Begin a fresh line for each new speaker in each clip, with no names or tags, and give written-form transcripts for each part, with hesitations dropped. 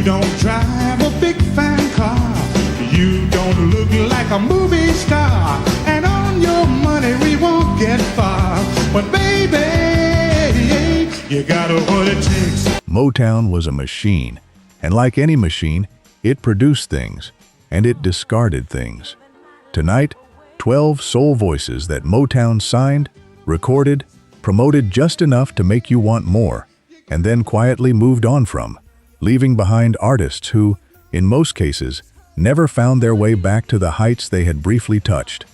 You don't drive a big fine car. You don't look like a movie star. And on your money we won't get far. But baby, you got what it takes.
Motown was a machine, and like any machine, it produced things, and it discarded things. Tonight, 12 soul voices that Motown signed, recorded, promoted just enough to make you want more, and then quietly moved on from, leaving behind artists who, in most cases, never found their way back to the heights they had briefly touched.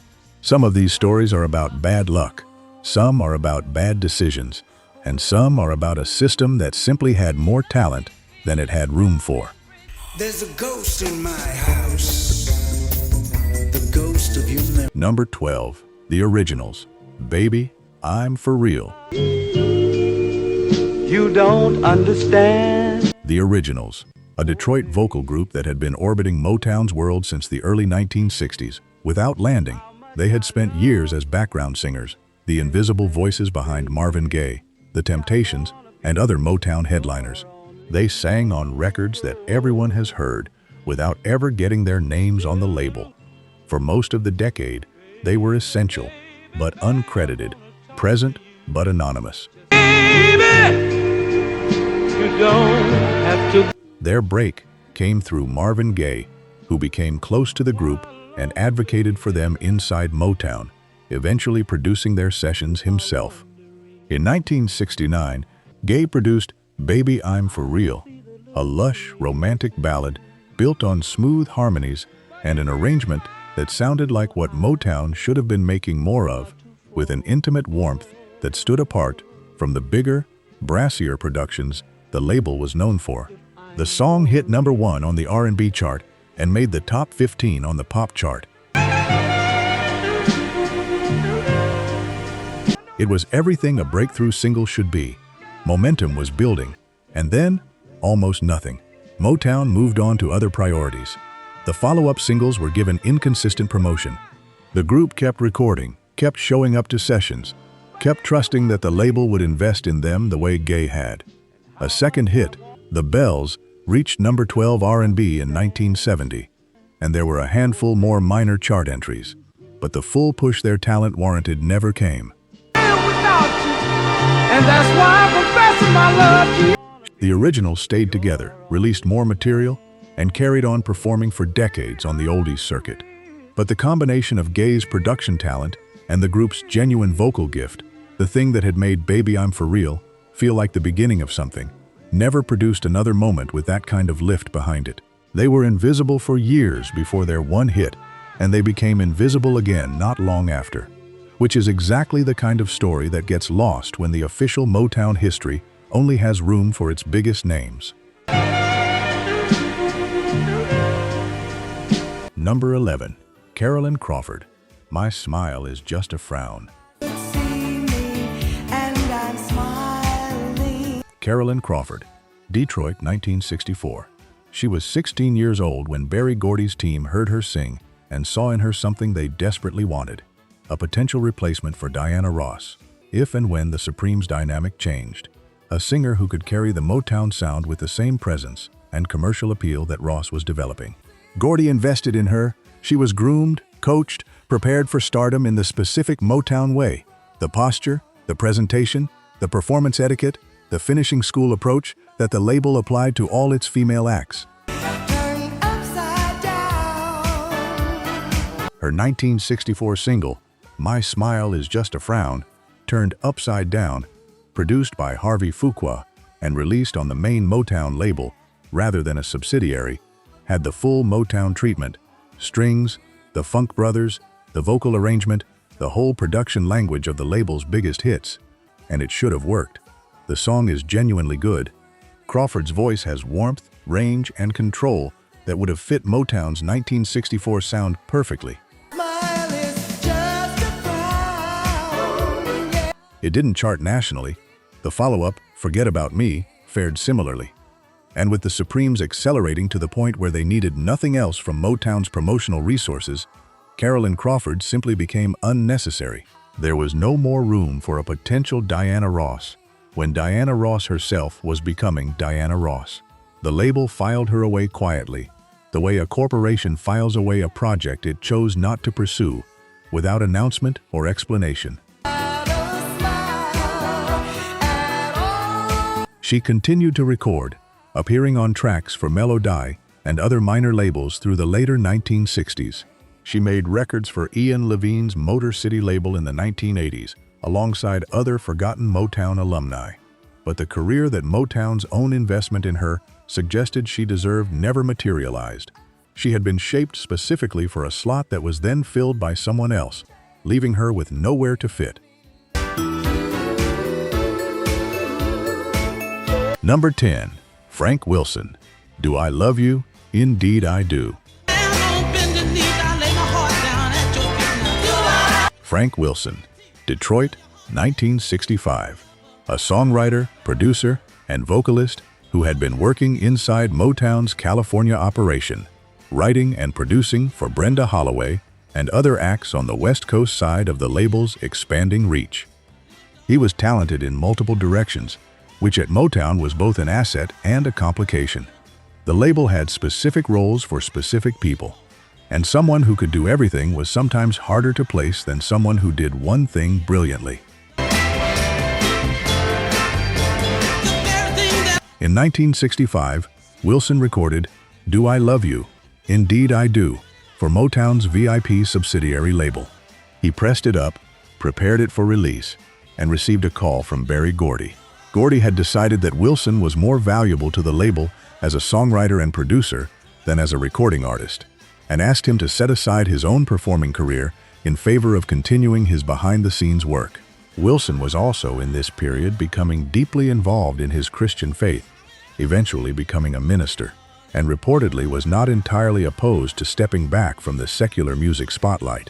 Some of these stories are about bad luck, some are about bad decisions, and some are about a system that simply had more talent than it had room for.
There's a ghost in my house, the ghost of you.
Number 12, The Originals, Baby, I'm For Real.
You don't understand.
The Originals, a Detroit vocal group that had been orbiting Motown's world since the early 1960s. Without landing, they had spent years as background singers, the invisible voices behind Marvin Gaye, The Temptations, and other Motown headliners. They sang on records that everyone has heard without ever getting their names on the label. For most of the decade, they were essential, but uncredited, present, but anonymous.
Baby, you don't have to.
Their break came through Marvin Gaye, who became close to the group and advocated for them inside Motown, eventually producing their sessions himself. In 1969, Gaye produced Baby I'm For Real, a lush, romantic ballad built on smooth harmonies and an arrangement that sounded like what Motown should have been making more of, with an intimate warmth that stood apart from the bigger, brassier productions the label was known for. The song hit number 1 on the R&B chart and made the top 15 on the pop chart. It was everything a breakthrough single should be. Momentum was building, and then, almost nothing. Motown moved on to other priorities. The follow-up singles were given inconsistent promotion. The group kept recording, kept showing up to sessions, kept trusting that the label would invest in them the way Gaye had. A second hit, The Bells, reached number 12 R&B in 1970, and there were a handful more minor chart entries. But the full push their talent warranted never came.
And that's why I'm professing my love to you.
The Originals stayed together, released more material, and carried on performing for decades on the oldies circuit. But the combination of Gaye's production talent and the group's genuine vocal gift, the thing that had made Baby I'm For Real feel like the beginning of something, never produced another moment with that kind of lift behind it. They were invisible for years before their one hit, and they became invisible again not long after. Which is exactly the kind of story that gets lost when the official Motown history only has room for its biggest names. Number 11, Carolyn Crawford, My Smile Is Just a Frown. Carolyn Crawford, Detroit, 1964. She was 16 years old when Gordy's team heard her sing and saw in her something they desperately wanted. A potential replacement for Diana Ross, if and when the Supremes' dynamic changed. A singer who could carry the Motown sound with the same presence and commercial appeal that Ross was developing. Gordy invested in her. She was groomed, coached, prepared for stardom in the specific Motown way. The posture, the presentation, the performance etiquette, the finishing school approach that the label applied to all its female acts. Her 1964 single, My Smile Is Just a Frown, turned upside down, produced by Harvey Fuqua and released on the main Motown label rather than a subsidiary, had the full Motown treatment: strings, the Funk Brothers, the vocal arrangement, the whole production language of the label's biggest hits. And it should have worked. The song is genuinely good. Crawford's voice has warmth, range, and control that would have fit Motown's 1964 sound perfectly. It didn't chart nationally. The follow-up, Forget About Me, fared similarly. And with the Supremes accelerating to the point where they needed nothing else from Motown's promotional resources, Carolyn Crawford simply became unnecessary. There was no more room for a potential Diana Ross when Diana Ross herself was becoming Diana Ross. The label filed her away quietly, the way a corporation files away a project it chose not to pursue, without announcement or explanation. She continued to record, appearing on tracks for Melody and other minor labels through the later 1960s. She made records for Ian Levine's Motor City label in the 1980s, alongside other forgotten Motown alumni. But the career that Motown's own investment in her suggested she deserved never materialized. She had been shaped specifically for a slot that was then filled by someone else, leaving her with nowhere to fit. Number 10. Frank Wilson. Do I Love You? Indeed I Do. Frank Wilson, Detroit, 1965. A songwriter, producer, and vocalist who had been working inside Motown's California operation, writing and producing for Brenda Holloway and other acts on the West Coast side of the label's expanding reach. He was talented in multiple directions, which at Motown was both an asset and a complication. The label had specific roles for specific people, and someone who could do everything was sometimes harder to place than someone who did one thing brilliantly. In 1965, Wilson recorded Do I Love You? Indeed I Do for Motown's VIP subsidiary label. He pressed it up, prepared it for release, and received a call from Gordy. Gordy had decided that Wilson was more valuable to the label as a songwriter and producer than as a recording artist, and asked him to set aside his own performing career in favor of continuing his behind-the-scenes work. Wilson was also in this period becoming deeply involved in his Christian faith, eventually becoming a minister, and reportedly was not entirely opposed to stepping back from the secular music spotlight.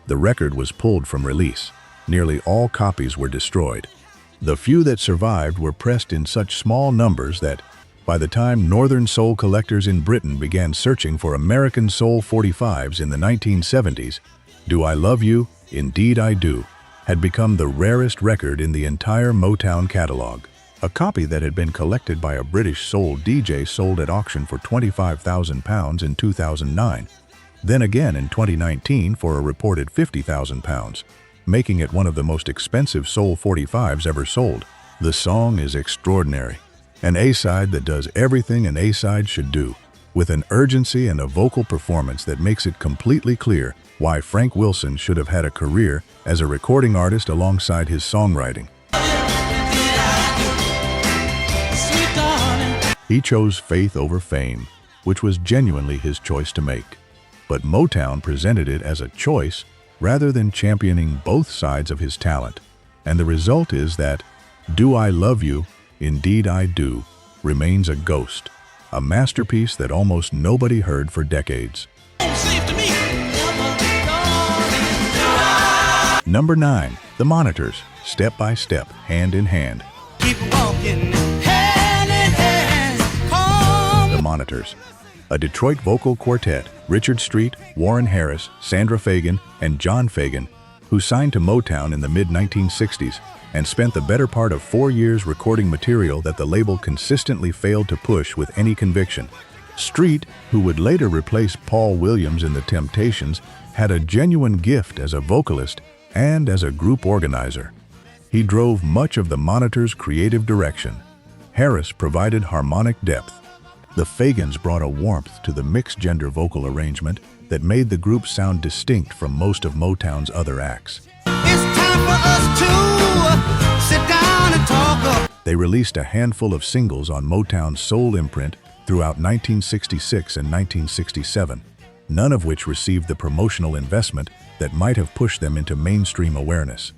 The record was pulled from release. Nearly all copies were destroyed. The few that survived were pressed in such small numbers that, by the time Northern soul collectors in Britain began searching for American Soul 45s in the 1970s, Do I Love You? Indeed I Do had become the rarest record in the entire Motown catalog. A copy that had been collected by a British soul DJ sold at auction for £25,000 in 2009, then again in 2019 for a reported £50,000, making it one of the most expensive Soul 45s ever sold. The song is extraordinary, an A-side that does everything an A-side should do, with an urgency and a vocal performance that makes it completely clear why Frank Wilson should have had a career as a recording artist alongside his songwriting. He chose faith over fame, which was genuinely his choice to make. But Motown presented it as a choice rather than championing both sides of his talent, and the result is that Do I Love You? Indeed I Do remains a ghost, a masterpiece that almost nobody heard for decades. Number 9. The Monitors, Step by Step, Hand in Hand.
Keep walking, hand in hand.
The Monitors, a Detroit vocal quartet, Richard Street, Warren Harris, Sandra Fagan, and John Fagan, who signed to Motown in the mid-1960s and spent the better part of 4 years recording material that the label consistently failed to push with any conviction. Street, who would later replace Paul Williams in The Temptations, had a genuine gift as a vocalist and as a group organizer. He drove much of the Monitors' creative direction. Harris provided harmonic depth. The Fagans brought a warmth to the mixed-gender vocal arrangement that made the group sound distinct from most of Motown's other acts.
It's time for us to sit down and talk.
They released a handful of singles on Motown's soul imprint throughout 1966 and 1967, none of which received the promotional investment that might have pushed them into mainstream awareness.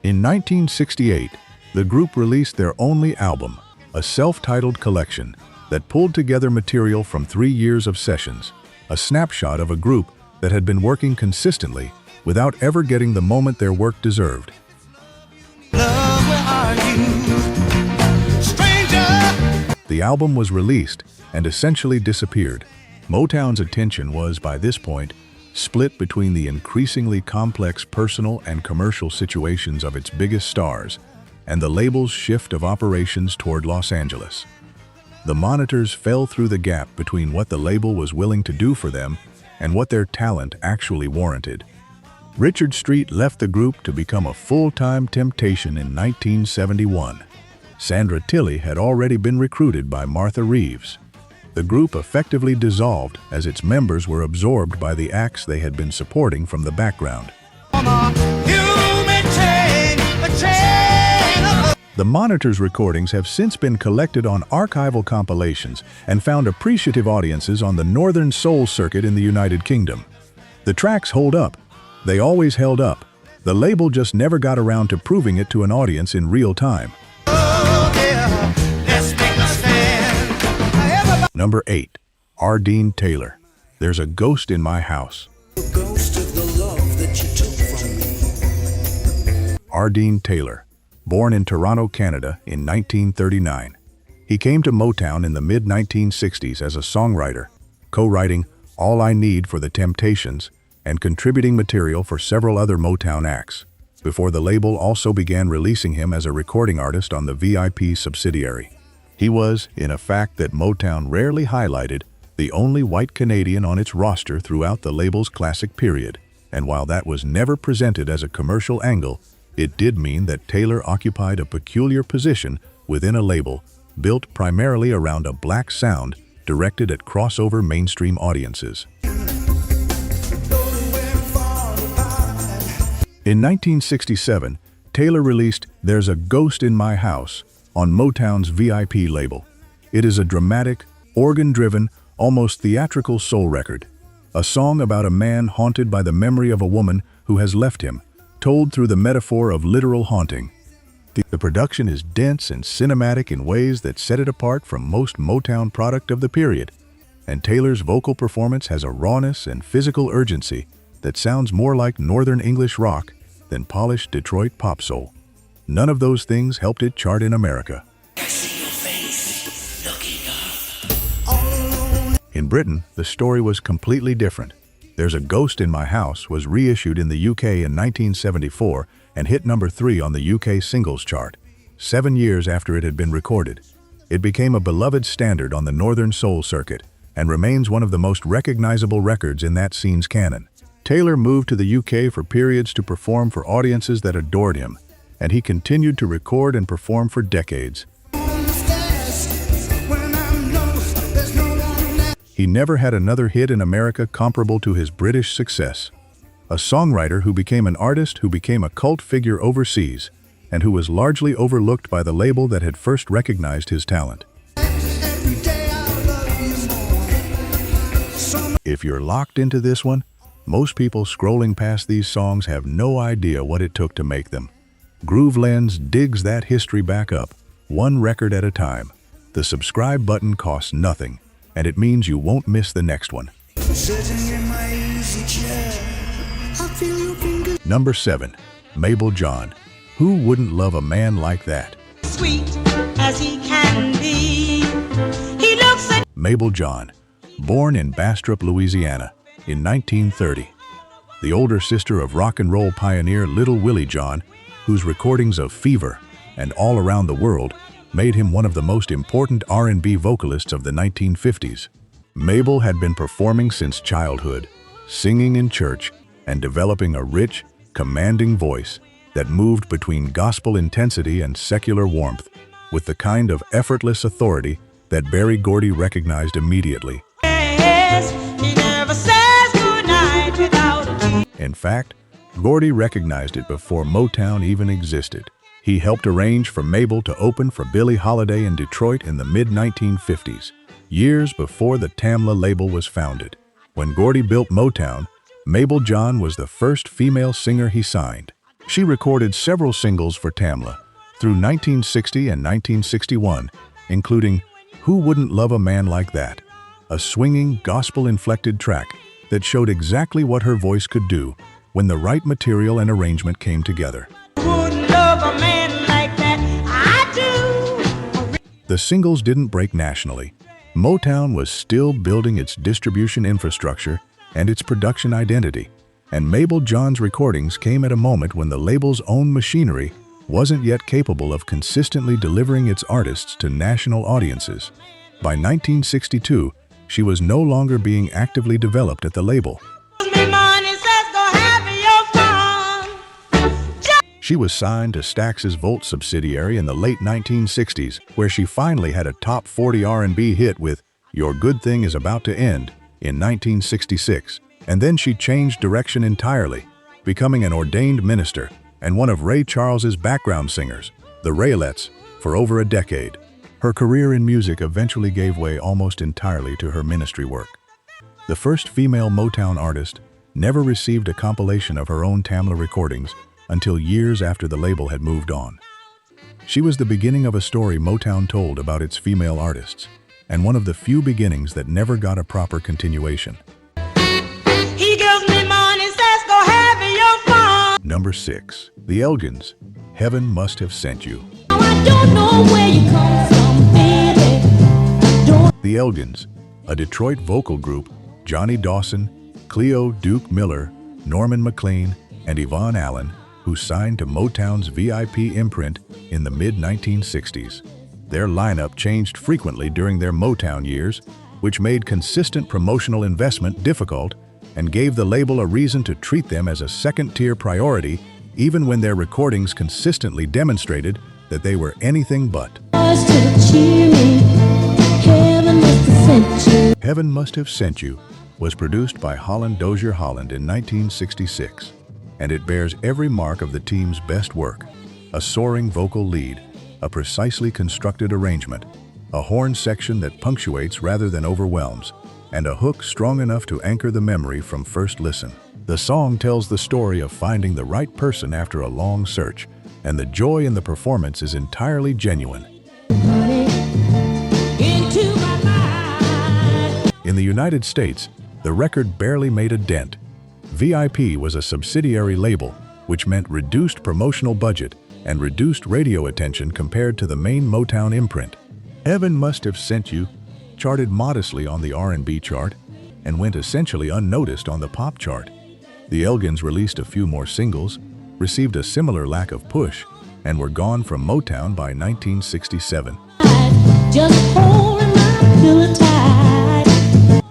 In 1968, the group released their only album, a self-titled collection that pulled together material from 3 years of sessions, a snapshot of a group that had been working consistently without ever getting the moment their work deserved.
Love, where are you, stranger?
The album was released and essentially disappeared. Motown's attention was, by this point, split between the increasingly complex personal and commercial situations of its biggest stars and the label's shift of operations toward Los Angeles. The monitors fell through the gap between what the label was willing to do for them and what their talent actually warranted. Richard Street left the group to become a full-time Temptation in 1971. Sandra Tilley had already been recruited by Martha Reeves. The group effectively dissolved as its members were absorbed by the acts they had been supporting from the background. The Monitors' recordings have since been collected on archival compilations and found appreciative audiences on the Northern Soul circuit in the United Kingdom. The tracks hold up. They always held up. The label just never got around to proving it to an audience in real time. Number 8. R. Dean Taylor. There's a Ghost in My House. R. Dean Taylor, born in Toronto, Canada in 1939. He came to Motown in the mid-1960s as a songwriter, co-writing All I Need for the Temptations and contributing material for several other Motown acts, before the label also began releasing him as a recording artist on the VIP subsidiary. He was, in a fact that Motown rarely highlighted, the only white Canadian on its roster throughout the label's classic period, and while that was never presented as a commercial angle, it did mean that Taylor occupied a peculiar position within a label built primarily around a black sound directed at crossover mainstream audiences. In 1967, Taylor released There's a Ghost in My House on Motown's VIP label. It is a dramatic, organ-driven, almost theatrical soul record, a song about a man haunted by the memory of a woman who has left him, told through the metaphor of literal haunting. The production is dense and cinematic in ways that set it apart from most Motown product of the period, and Taylor's vocal performance has a rawness and physical urgency that sounds more like Northern English rock than polished Detroit pop soul. None of those things helped it chart in America. In Britain, the story was completely different. There's a Ghost in My House was reissued in the UK in 1974 and hit number 3 on the UK singles chart, 7 years after it had been recorded. It became a beloved standard on the Northern Soul circuit and remains one of the most recognizable records in that scene's canon. Taylor moved to the UK for periods to perform for audiences that adored him, and he continued to record and perform for decades. He never had another hit in America comparable to his British success. A songwriter who became an artist who became a cult figure overseas, and who was largely overlooked by the label that had first recognized his talent. If you're locked into this one, most people scrolling past these songs have no idea what it took to make them. Groove Lens digs that history back up, one record at a time. The subscribe button costs nothing, and it means you won't miss the next one. Number 7. Mable John. Who wouldn't love a man like that?
Sweet as he can be. He looks like
Mable John, born in Bastrop, Louisiana in 1930. The older sister of rock and roll pioneer Little Willie John, whose recordings of Fever and All Around the World made him one of the most important R&B vocalists of the 1950s. Mable had been performing since childhood, singing in church, and developing a rich, commanding voice that moved between gospel intensity and secular warmth, with the kind of effortless authority that Gordy recognized immediately.
yes, he never says goodnight without a G.
In fact, Gordy recognized it before Motown even existed. He helped arrange for Mable to open for Billie Holiday in Detroit in the mid-1950s, years before the Tamla label was founded. When Gordy built Motown, Mable John was the first female singer he signed. She recorded several singles for Tamla through 1960 and 1961, including Who Wouldn't Love a Man Like That, a swinging, gospel-inflected track that showed exactly what her voice could do when the right material and arrangement came together.
Wouldn't love a man like that. I do.
The singles didn't break nationally. Motown was still building its distribution infrastructure and its production identity, and Mable John's recordings came at a moment when the label's own machinery wasn't yet capable of consistently delivering its artists to national audiences. By 1962, she was no longer being actively developed at the label. She was signed to Stax's Volt subsidiary in the late 1960s, where she finally had a top 40 R&B hit with Your Good Thing Is About to End in 1966, and then she changed direction entirely, becoming an ordained minister and one of Ray Charles's background singers, the Velvelettes, for over a decade. Her career in music eventually gave way almost entirely to her ministry work. The first female Motown artist never received a compilation of her own Tamla recordings until years after the label had moved on. She was the beginning of a story Motown told about its female artists, and one of the few beginnings that never got a proper continuation.
He gives me money, says go have your fun.
Number 6. The Elgins, Heaven Must Have Sent You.
I don't know where you come from, baby.
The Elgins, a Detroit vocal group, Johnny Dawson, Cleo Duke Miller, Norman McLean, and Yvonne Allen, who signed to Motown's VIP imprint in the mid-1960s. Their lineup changed frequently during their Motown years, which made consistent promotional investment difficult and gave the label a reason to treat them as a second-tier priority, even when their recordings consistently demonstrated that they were anything but. Heaven Must Have Sent You was produced by Holland Dozier Holland in 1966, and it bears every mark of the team's best work: a soaring vocal lead, a precisely constructed arrangement, a horn section that punctuates rather than overwhelms, and a hook strong enough to anchor the memory from first listen. The song tells the story of finding the right person after a long search, and the joy in the performance is entirely genuine. In the United States, the record barely made a dent. VIP was a subsidiary label, which meant reduced promotional budget and reduced radio attention compared to the main Motown imprint. Heaven Must Have Sent You charted modestly on the R&B chart and went essentially unnoticed on the pop chart. The Elgins released a few more singles, received a similar lack of push, and were gone from Motown by 1967.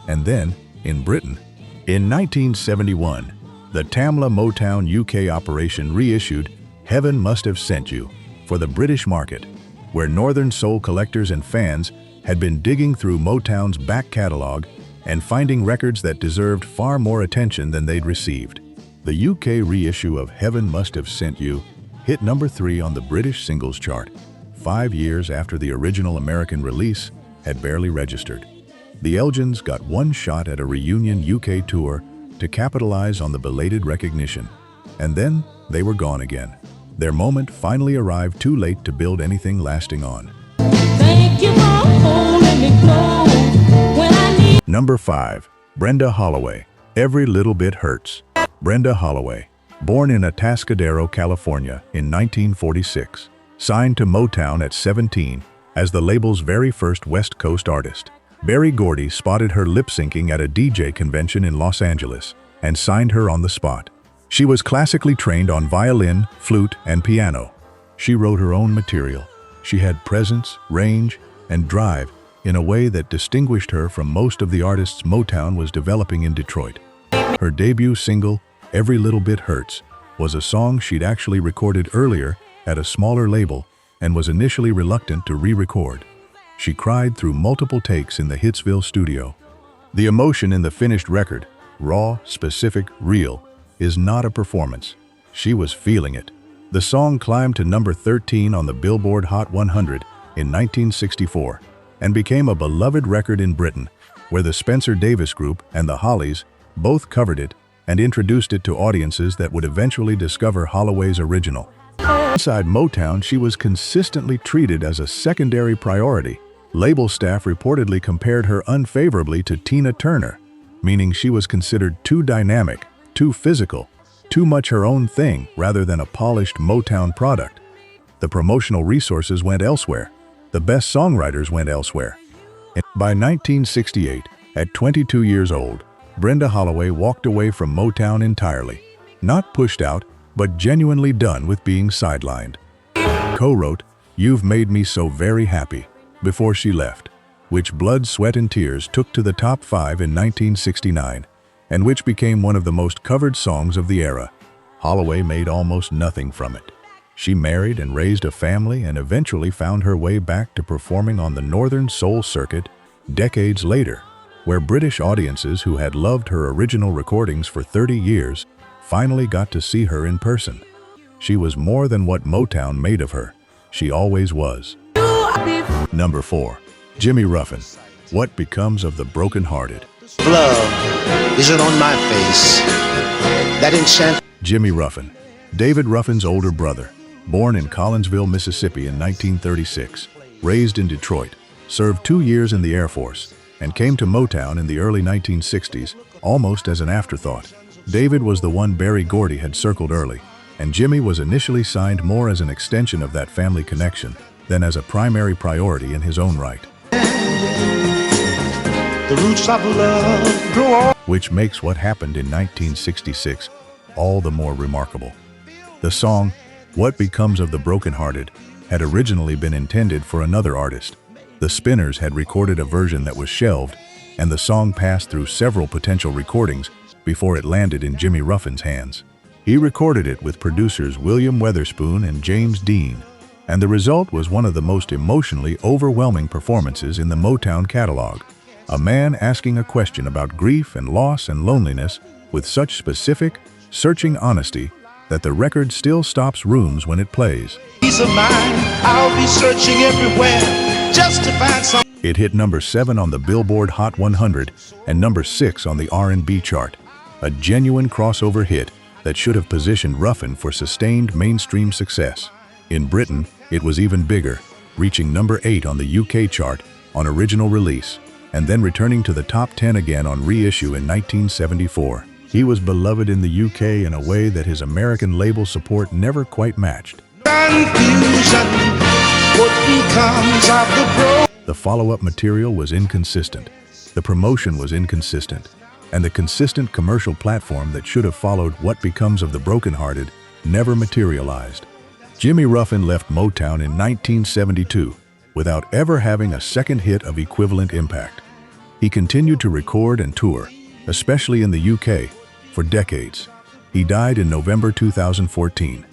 And then, in Britain, in 1971, the Tamla Motown UK operation reissued Heaven Must Have Sent You for the British market, where Northern soul collectors and fans had been digging through Motown's back catalog and finding records that deserved far more attention than they'd received. The UK reissue of Heaven Must Have Sent You hit number 3 on the British singles chart, 5 years after the original American release had barely registered. The Elgins got one shot at a reunion UK tour to capitalize on the belated recognition, and then they were gone again. Their moment finally arrived too late to build anything lasting on.
Thank you for holding me close when I need.
Number 5. Brenda Holloway, Every Little Bit Hurts. Brenda Holloway, born in Atascadero, California in 1946, signed to Motown at 17 as the label's very first West Coast artist. Barry Gordy spotted her lip-syncing at a DJ convention in Los Angeles and signed her on the spot. She was classically trained on violin, flute, and piano. She wrote her own material. She had presence, range, and drive in a way that distinguished her from most of the artists Motown was developing in Detroit. Her debut single, Every Little Bit Hurts, was a song she'd actually recorded earlier at a smaller label and was initially reluctant to re-record. She cried through multiple takes in the Hitsville studio. The emotion in the finished record, raw, specific, real, is not a performance. She was feeling it. The song climbed to number 13 on the Billboard Hot 100 in 1964 and became a beloved record in Britain, where the Spencer Davis Group and the Hollies both covered it and introduced it to audiences that would eventually discover Holloway's original. Inside Motown, she was consistently treated as a secondary priority. Label staff reportedly compared her unfavorably to Tina Turner, meaning she was considered too dynamic, too physical, too much her own thing rather than a polished Motown product. The promotional resources went elsewhere. The best songwriters went elsewhere. By 1968, at 22 years old, Brenda Holloway walked away from Motown entirely, not pushed out, but genuinely done with being sidelined. co-wrote "You've Made Me So Very Happy" before she left, which Blood, Sweat and Tears took to the top 5 in 1969, and which became one of the most covered songs of the era. Holloway made almost nothing from it. She married and raised a family and eventually found her way back to performing on the Northern Soul circuit decades later, where British audiences who had loved her original recordings for 30 years finally got to see her in person. She was more than what Motown made of her. She always was. Number 4. Jimmy Ruffin, "What Becomes of the Brokenhearted."
Love isn't on my face. That enchant.
Jimmy Ruffin, David Ruffin's older brother, born in Collinsville, Mississippi in 1936, raised in Detroit, served 2 years in the Air Force, and came to Motown in the early 1960s, almost as an afterthought. David was the one Gordy had circled early, and Jimmy was initially signed more as an extension of that family connection than as a primary priority in his own right.
The roots of love grow on.
Which makes what happened in 1966 all the more remarkable. The song, "What Becomes of the Brokenhearted," had originally been intended for another artist. The Spinners had recorded a version that was shelved, and the song passed through several potential recordings before it landed in Jimmy Ruffin's hands. He recorded it with producers William Weatherspoon and James Dean, and the result was one of the most emotionally overwhelming performances in the Motown catalog. A man asking a question about grief and loss and loneliness with such specific, searching honesty that the record still stops rooms when it plays.
Peace of mind, I'll be searching everywhere just to find some.
It hit number 7 on the Billboard Hot 100 and number 6 on the R&B chart, a genuine crossover hit that should have positioned Ruffin for sustained mainstream success. In Britain, it was even bigger, reaching number 8 on the UK chart on original release, and then returning to the top 10 again on reissue in 1974. He was beloved in the UK in a way that his American label support never quite matched.
Confusion, what becomes of the
The follow-up material was inconsistent, the promotion was inconsistent, and the consistent commercial platform that should have followed What Becomes of the Brokenhearted never materialized. Jimmy Ruffin left Motown in 1972 without ever having a second hit of equivalent impact. He continued to record and tour, especially in the UK, for decades. He died in November 2014.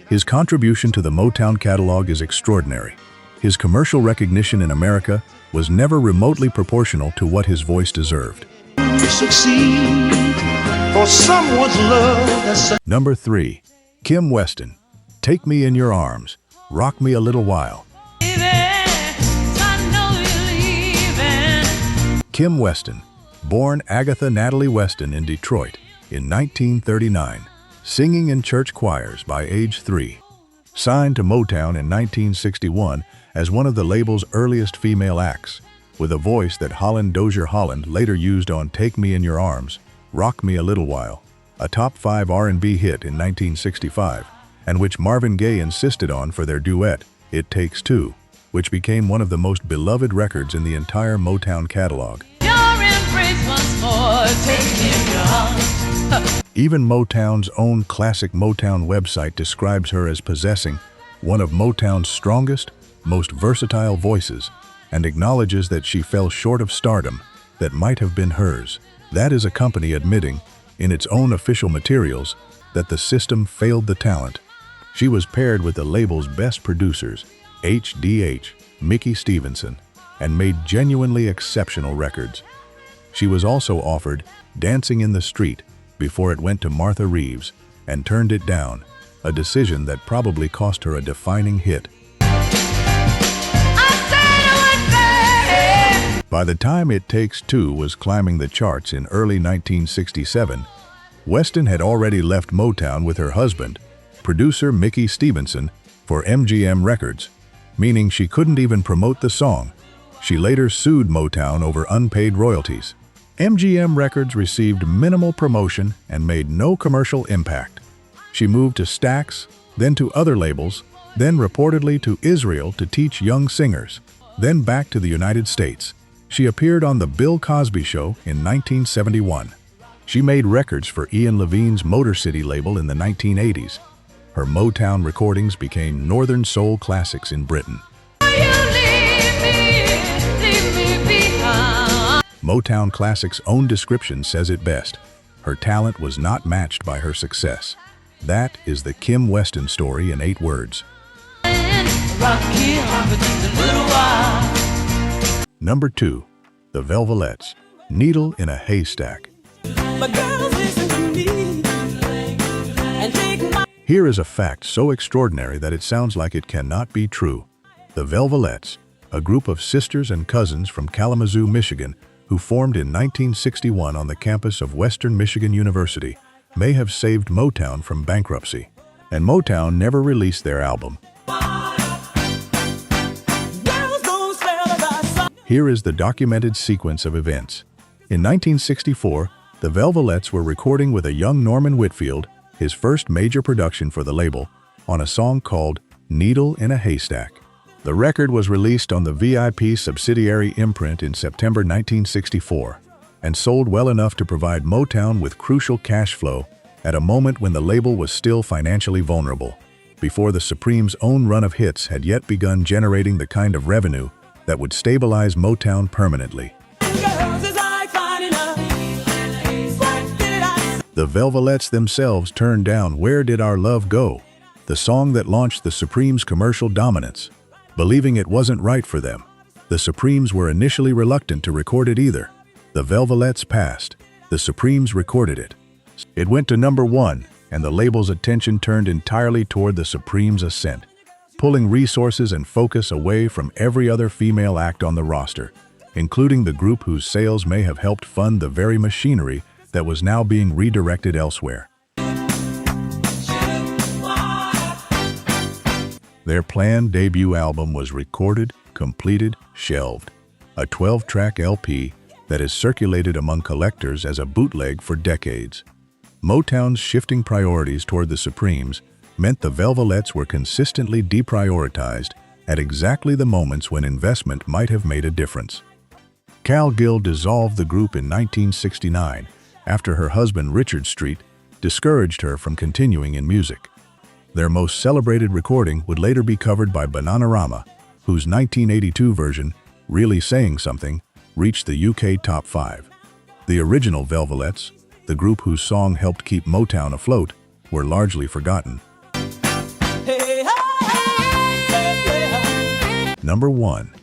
His contribution to the Motown catalog is extraordinary. His commercial recognition in America was never remotely proportional to what his voice deserved.
succeed for someone's love that's
Number 3. Kim Weston, "Take Me in Your Arms, Rock Me a Little While." Kim Weston, born Agatha Natalie Weston in Detroit in 1939, singing in church choirs by age 3. Signed to Motown in 1961 as one of the label's earliest female acts, with a voice that Holland Dozier Holland later used on "Take Me in Your Arms, Rock Me a Little While," a top 5 R&B hit in 1965, and which Marvin Gaye insisted on for their duet, "It Takes Two," which became one of the most beloved records in the entire Motown catalog. Even Motown's own classic Motown website describes her as possessing one of Motown's strongest, most versatile voices, and acknowledges that she fell short of stardom that might have been hers. That is a company admitting, in its own official materials, that the system failed the talent. She was paired with the label's best producers, H.D.H., Mickey Stevenson, and made genuinely exceptional records. She was also offered "Dancing in the Street" before it went to Martha Reeves, and turned it down, a decision that probably cost her a defining hit. By the time "It Takes Two" was climbing the charts in early 1967, Weston had already left Motown with her husband, producer Mickey Stevenson, for MGM Records, meaning she couldn't even promote the song. She later sued Motown over unpaid royalties. MGM Records received minimal promotion and made no commercial impact. She moved to Stax, then to other labels, then reportedly to Israel to teach young singers, then back to the United States. She appeared on The Bill Cosby Show in 1971. She made records for Ian Levine's Motor City label in the 1980s. Her Motown recordings became Northern Soul classics in Britain. Motown Classic's own description says it best. Her talent was not matched by her success. That is the Kim Weston story in 8 words. Number 2. The Velvelettes, Needle in a Haystack. Here is a fact so extraordinary that it sounds like it cannot be true. The Velvelettes, a group of sisters and cousins from Kalamazoo, Michigan, who formed in 1961 on the campus of Western Michigan University, may have saved Motown from bankruptcy. And Motown never released their album. Here is the documented sequence of events. In 1964, the Velvelettes were recording with a young Norman Whitfield, his first major production for the label, on a song called Needle in a Haystack. The record was released on the VIP subsidiary imprint in September 1964 and sold well enough to provide Motown with crucial cash flow at a moment when the label was still financially vulnerable, before the Supremes' own run of hits had yet begun generating the kind of revenue that would stabilize Motown permanently. The Velvelettes themselves turned down Where Did Our Love Go?, the song that launched the Supremes' commercial dominance. Believing it wasn't right for them, the Supremes were initially reluctant to record it either. The Velvelettes passed. The Supremes recorded it. It went to number 1, and the label's attention turned entirely toward the Supremes' ascent, pulling resources and focus away from every other female act on the roster, including the group whose sales may have helped fund the very machinery that was now being redirected elsewhere. Their planned debut album was recorded, completed, shelved, a 12-track LP that is circulated among collectors as a bootleg for decades. Motown's shifting priorities toward the Supremes meant the Velvelettes were consistently deprioritized at exactly the moments when investment might have made a difference. Cal Gill dissolved the group in 1969 after her husband Richard Street discouraged her from continuing in music. Their most celebrated recording would later be covered by Bananarama, whose 1982 version, Really Saying Something, reached the UK top 5. The original Velvelettes, the group whose song helped keep Motown afloat, were largely forgotten. Number 1.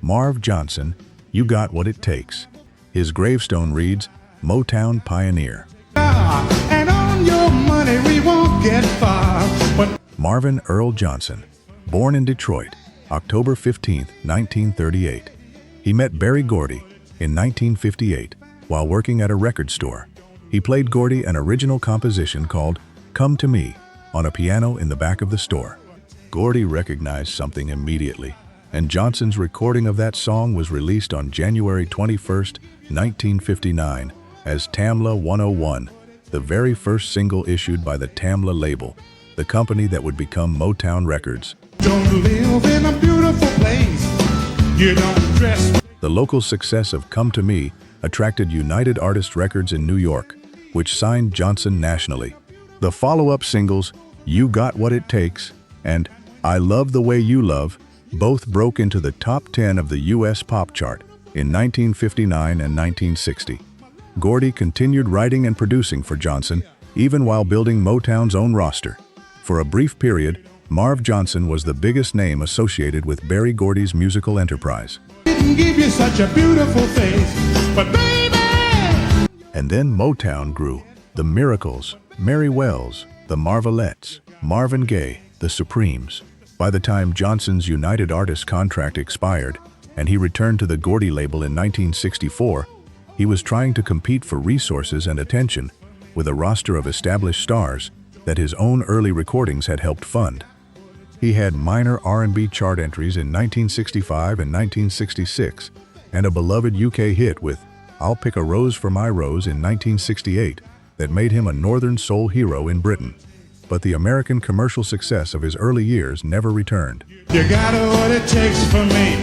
Marv Johnson, You Got What It Takes. His gravestone reads, Motown Pioneer.
And on your money we won't get far. But
Marvin Earl Johnson, born in Detroit, October 15, 1938. He met Berry Gordy in 1958 while working at a record store. He played Gordy an original composition called Come to Me on a piano in the back of the store. Gordy recognized something immediately, and Johnson's recording of that song was released on January 21, 1959 as Tamla 101, the very first single issued by the Tamla label, the company that would become Motown Records.
don't live in a beautiful place. You don't dress.
The local success of Come to Me attracted United Artists Records in New York, which signed Johnson nationally. The follow-up singles, You Got What It Takes and I Love the Way You Love, both broke into the top 10 of the U.S. pop chart in 1959 and 1960. Gordy continued writing and producing for Johnson, even while building Motown's own roster. For a brief period, Marv Johnson was the biggest name associated with Berry Gordy's musical enterprise.
Didn't give you such a beautiful face, but baby.
And then Motown grew. The Miracles, Mary Wells, the Marvelettes, Marvin Gaye, the Supremes. By the time Johnson's United Artists contract expired and he returned to the Gordy label in 1964, he was trying to compete for resources and attention with a roster of established stars that his own early recordings had helped fund. He had minor R&B chart entries in 1965 and 1966 and a beloved UK hit with I'll Pick a Rose for My Rose in 1968 that made him a Northern Soul hero in Britain. But the American commercial success of his early years never returned.
You got what it takes for me.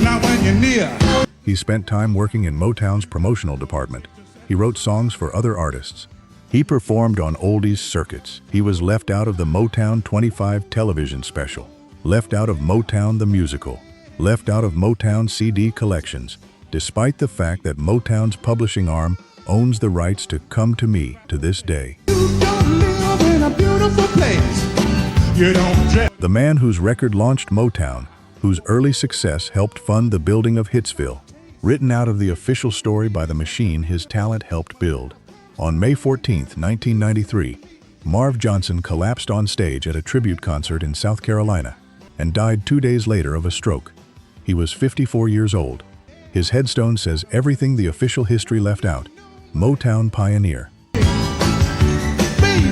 Now when you're near.
He spent time working in Motown's promotional department. He wrote songs for other artists. He performed on oldies circuits. He was left out of the Motown 25 television special, left out of Motown the musical, left out of Motown CD collections, despite the fact that Motown's publishing arm owns the rights to Come to Me to this day.
You don't live in a beautiful place. You don't dress.
The man whose record launched Motown, whose early success helped fund the building of Hitsville, written out of the official story by the machine his talent helped build. On May 14, 1993, Marv Johnson collapsed on stage at a tribute concert in South Carolina and died 2 days later of a stroke. He was 54 years old. His headstone says everything the official history left out. Motown pioneer.
Baby,